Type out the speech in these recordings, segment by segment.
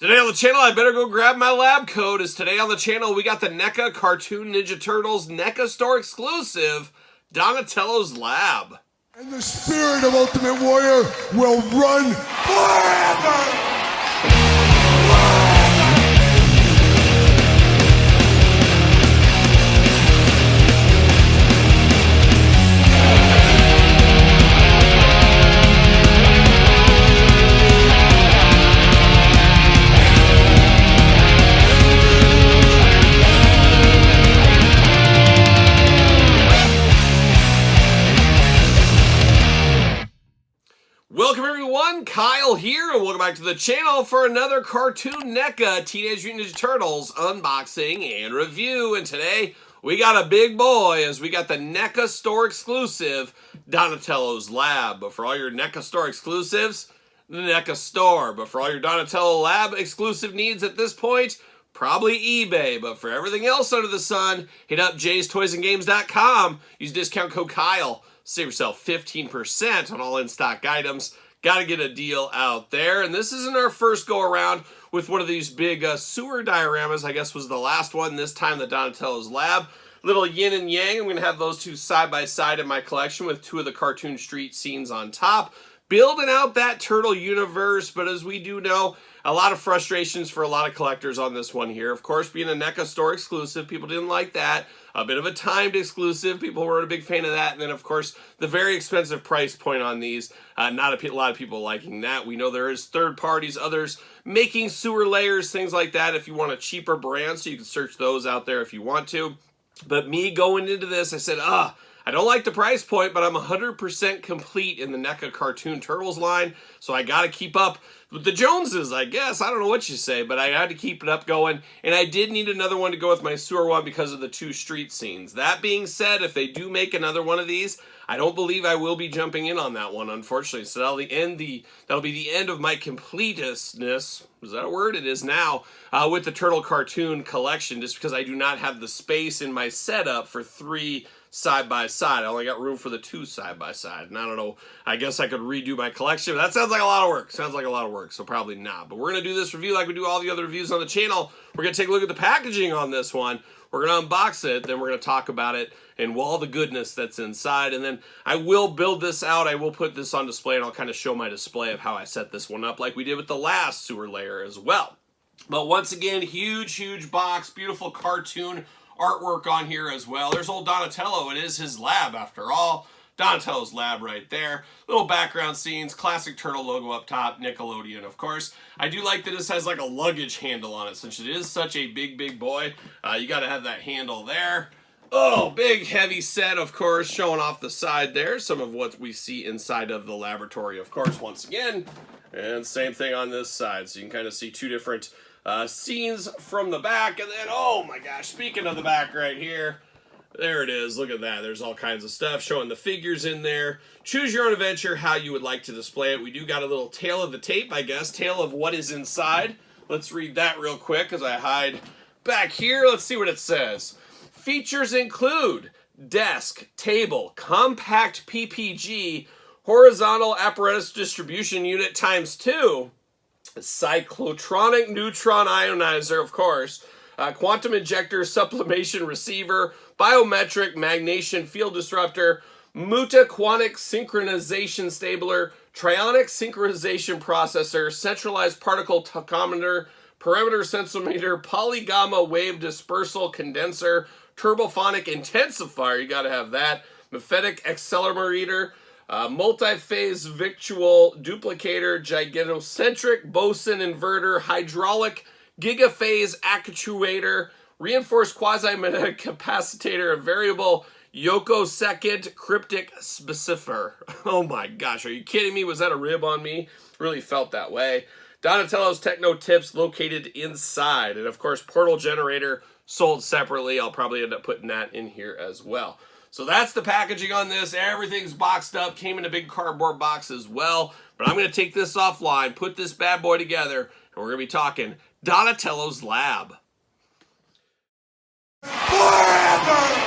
Today on the channel, I better go grab my lab coat, as today on the channel we got the NECA Cartoon Ninja Turtles NECA store exclusive, Donatello's Lab. And the spirit of Ultimate Warrior will run forever! Welcome everyone, Kyle here, and welcome back to the channel for another Cartoon NECA Teenage Mutant Ninja Turtles unboxing and review. And today, we got a big boy, as we got the NECA store exclusive, Donatello's Lab. But for all your NECA store exclusives, the NECA store. But for all your Donatello Lab exclusive needs at this point, probably eBay. But for everything else under the sun, hit up jaystoysandgames.com, use discount code Kyle. Save yourself 15% on all in-stock items. Got to get a deal out there. And this isn't our first go-around with one of these big sewer dioramas. I guess was the last one, this time the Donatello's Lab. Little yin and yang. I'm going to have those two side by side in my collection with two of the cartoon street scenes on top. Building out that turtle universe, but as we do know, a lot of frustrations for a lot of collectors on this one here. Of course, being a NECA store exclusive, people didn't like that. A bit of a timed exclusive, people weren't a big fan of that. And then, of course, the very expensive price point on these, not a lot of people liking that. We know there is third parties, others making sewer layers, things like that. If you want a cheaper brand, so you can search those out there if you want to. But me going into this, I said, I don't like the price point, but I'm 100% complete in the NECA Cartoon Turtles line, so I got to keep up with the Joneses, I guess. I don't know what you say, but I had to keep it up going, and I did need another one to go with my sewer one because of the two street scenes. That being said, if they do make another one of these, I don't believe I will be jumping in on that one, unfortunately. So that'll be the end of my completeness. Is that a word? It is now, with the Turtle Cartoon collection, just because I do not have the space in my setup for three side by side. I only got room for the two side by side, and I don't know, I guess I could redo my collection. That sounds like a lot of work. So probably not. But we're going to do this review like we do all the other reviews on the channel. We're going to take a look at the packaging on this one. We're going to unbox it, then we're going to talk about it and all the goodness that's inside. And then I will build this out. I will put this on display, and I'll kind of show my display of how I set this one up like we did with the last sewer layer as well. But once again, huge box, beautiful cartoon artwork on here as well. There's old Donatello. It is his lab after all. Donatello's Lab right there. Little background scenes, classic turtle logo up top, Nickelodeon, of course. I do like that this has like a luggage handle on it, since it is such a big boy. You got to have that handle there. Oh, big heavy set, of course, showing off the side there. Some of what we see inside of the laboratory, of course, once again. And same thing on this side. So you can kind of see two different scenes from the back. And then, oh my gosh, speaking of the back right here, there it is. Look at that. There's all kinds of stuff showing the figures in there. Choose your own adventure, how you would like to display it. We do got a little tail of the tape, I guess. Tail of what is inside. Let's read that real quick as I hide back here. Let's see what it says. Features include desk, table, compact PPG, horizontal apparatus distribution unit ×2, cyclotronic neutron ionizer, of course, quantum injector sublimation receiver, biometric magnation field disruptor, mutaquanic synchronization stabler, trionic synchronization processor, centralized particle tachometer, parameter sensometer, polygamma wave dispersal condenser, turbophonic intensifier, you got to have that, mephitic accelerometer, multi-phase victual duplicator, gigantocentric boson inverter, hydraulic gigaphase actuator, reinforced quasi-magnetic capacitor, and variable yokosecond cryptic specifier. Oh my gosh, are you kidding me? Was that a rib on me? Really felt that way. Donatello's Techno Tips located inside. And of course, portal generator sold separately. I'll probably end up putting that in here as well. So that's the packaging on this. Everything's boxed up. Came in a big cardboard box as well. But I'm going to take this offline, put this bad boy together, and we're going to be talking Donatello's Lab. Forever!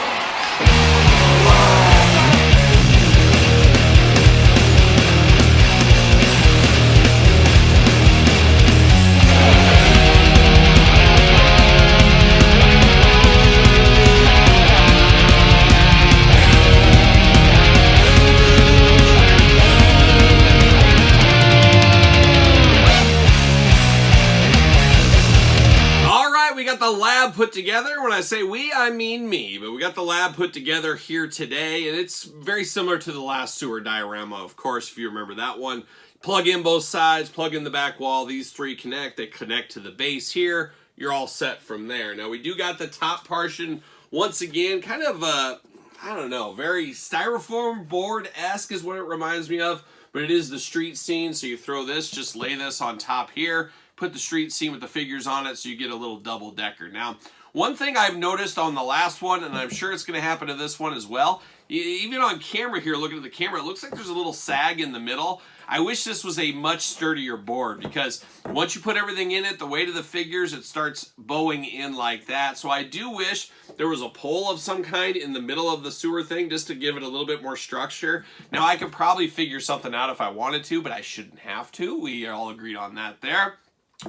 the lab put together. When I say we, I mean me. But we got the lab put together here today, and it's very similar to the last sewer diorama, of course, if you remember that one. Plug in both sides, plug in the back wall. These three connect. They connect to the base here. You're all set from there. Now, we do got the top portion, once again, kind of, I don't know, very styrofoam board-esque is what it reminds me of. But it is the street scene, so you throw this, just lay this on top here, put the street scene with the figures on it, so you get a little double-decker. Now, one thing I've noticed on the last one, and I'm sure it's going to happen to this one as well, even on camera here, looking at the camera, it looks like there's a little sag in the middle. I wish this was a much sturdier board, because once you put everything in it, the weight of the figures, it starts bowing in like that. So I do wish there was a pole of some kind in the middle of the sewer thing, just to give it a little bit more structure. Now, I could probably figure something out if I wanted to, but I shouldn't have to. We all agreed on that there.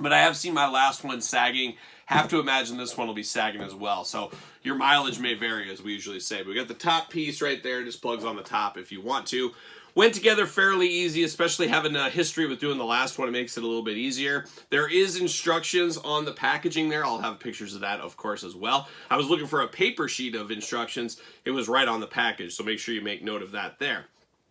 But I have seen my last one sagging. Have to imagine this one will be sagging as well. So your mileage may vary, as we usually say. But we got the top piece right there. Just plugs on the top if you want to. Went together fairly easy, especially having a history with doing the last one. It makes it a little bit easier. There is instructions on the packaging there. I'll have pictures of that, of course, as well. I was looking for a paper sheet of instructions. It was right on the package, so make sure you make note of that there.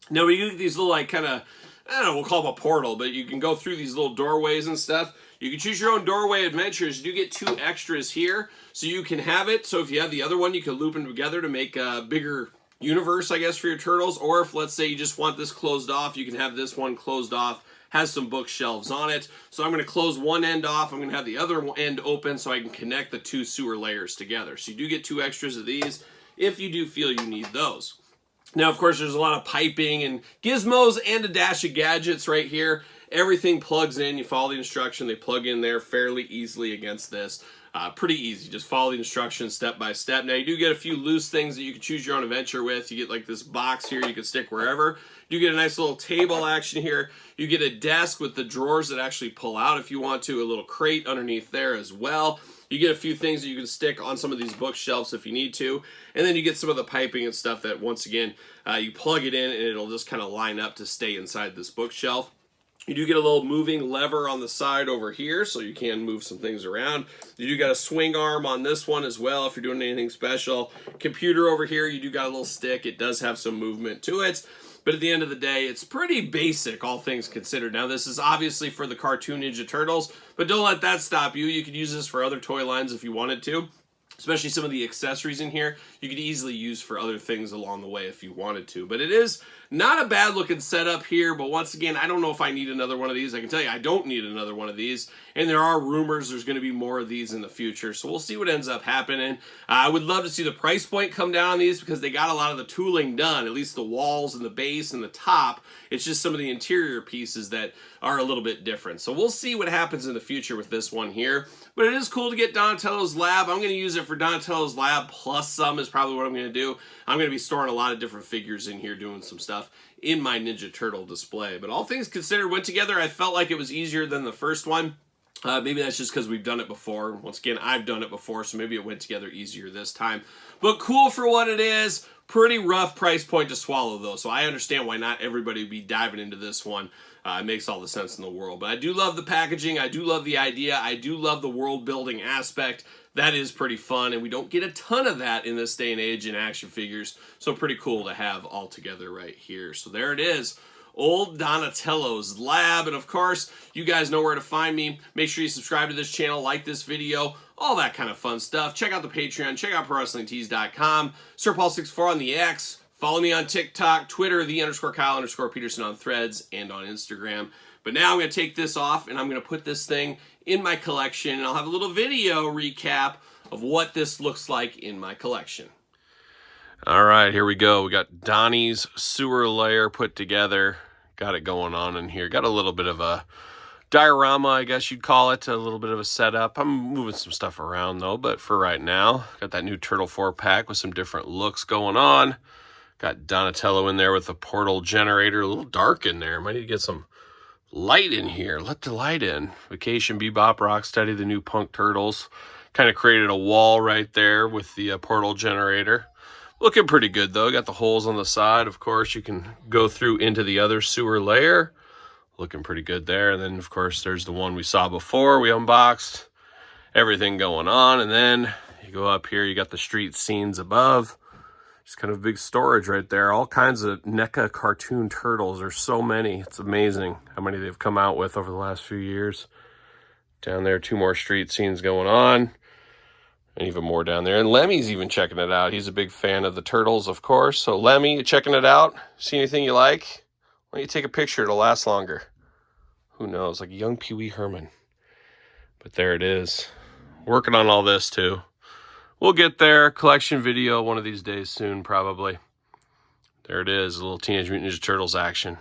Now, we get these little, like, kind of, I don't know, we'll call them a portal, but you can go through these little doorways and stuff. You can choose your own doorway adventures. You do get 2 extras here, so you can have it. So if you have the other one, you can loop them together to make a bigger universe, I guess, for your turtles. Or if, let's say, you just want this closed off, you can have this one closed off, has some bookshelves on it. So I'm going to close one end off. I'm going to have the other end open so I can connect the 2 sewer layers together. So you do get 2 extras of these if you do feel you need those. Now, of course, there's a lot of piping and gizmos and a dash of gadgets right here. Everything plugs in. You follow the instruction. They plug in there fairly easily against this. Pretty easy. Just follow the instructions step by step. Now, you do get a few loose things that you can choose your own adventure with. You get like this box here you can stick wherever. You get a nice little table action here. You get a desk with the drawers that actually pull out if you want to. A little crate underneath there as well. You get a few things that you can stick on some of these bookshelves if you need to. And then you get some of the piping and stuff that, once again, you plug it in and it'll just kind of line up to stay inside this bookshelf. You do get a little moving lever on the side over here, so you can move some things around. You do got a swing arm on this one as well if you're doing anything special. Computer over here, you do got a little stick. It does have some movement to it. But at the end of the day, it's pretty basic, all things considered. Now, this is obviously for the Cartoon Ninja Turtles, but don't let that stop you. You could use this for other toy lines if you wanted to. Especially some of the accessories in here, you could easily use for other things along the way if you wanted to. But it is not a bad looking setup here, but once again, I don't know if I need another one of these. I can tell you I don't need another one of these, and there are rumors there's going to be more of these in the future, so we'll see what ends up happening. I would love to see the price point come down on these because they got a lot of the tooling done, at least the walls and the base and the top. It's just some of the interior pieces that are a little bit different. So we'll see what happens in the future with this one here. But it is cool to get Donatello's Lab. I'm going to use it for Donatello's Lab plus some is probably what I'm going to do. I'm going to be storing a lot of different figures in here, doing some stuff in my Ninja Turtle display. But all things considered, went together. I felt like it was easier than the first one. Maybe that's just because we've done it before. Once again, I've done it before, so maybe it went together easier this time. But cool for what it is. Pretty rough price point to swallow, though, so I understand why not everybody would be diving into this one. It makes all the sense in the world. But I do love the packaging. I do love the idea. I do love the world-building aspect. That is pretty fun, and we don't get a ton of that in this day and age in action figures, so pretty cool to have all together right here. So there it is. Old Donatello's Lab. And of course, you guys know where to find me. Make sure you subscribe to this channel, like this video, all that kind of fun stuff. Check out the Patreon, check out ProWrestlingTees.com, SirPaul64 on the X, follow me on TikTok, Twitter, _Kyle_Peterson on Threads, and on Instagram. But now I'm going to take this off and I'm going to put this thing in my collection, and I'll have a little video recap of what this looks like in my collection. All right, here we go. We got Donnie's sewer layer put together. Got it going on in here. Got a little bit of a diorama, I guess you'd call it. A little bit of a setup. I'm moving some stuff around, though. But for right now, got that new Turtle 4-pack with some different looks going on. Got Donatello in there with the portal generator. A little dark in there. Might need to get some light in here. Let the light in. Vacation, Bebop, Rocksteady, the new Punk Turtles. Kind of created a wall right there with the portal generator. Looking pretty good, though. Got the holes on the side. Of course, you can go through into the other sewer layer. Looking pretty good there. And then, of course, there's the one we saw before we unboxed. everything going on. And then you go up here, you got the street scenes above. Just kind of big storage right there. All kinds of NECA cartoon turtles. There's so many. It's amazing how many they've come out with over the last few years. Down there, 2 more street scenes going on. And even more down there. And Lemmy's even checking it out. He's a big fan of the turtles, of course. So Lemmy, you checking it out? See anything you like? Why don't you take a picture? It'll last longer. Who knows? Like a young Pee Wee Herman. But there it is. Working on all this too. We'll get there. Collection video one of these days soon, probably. There it is. A little Teenage Mutant Ninja Turtles action.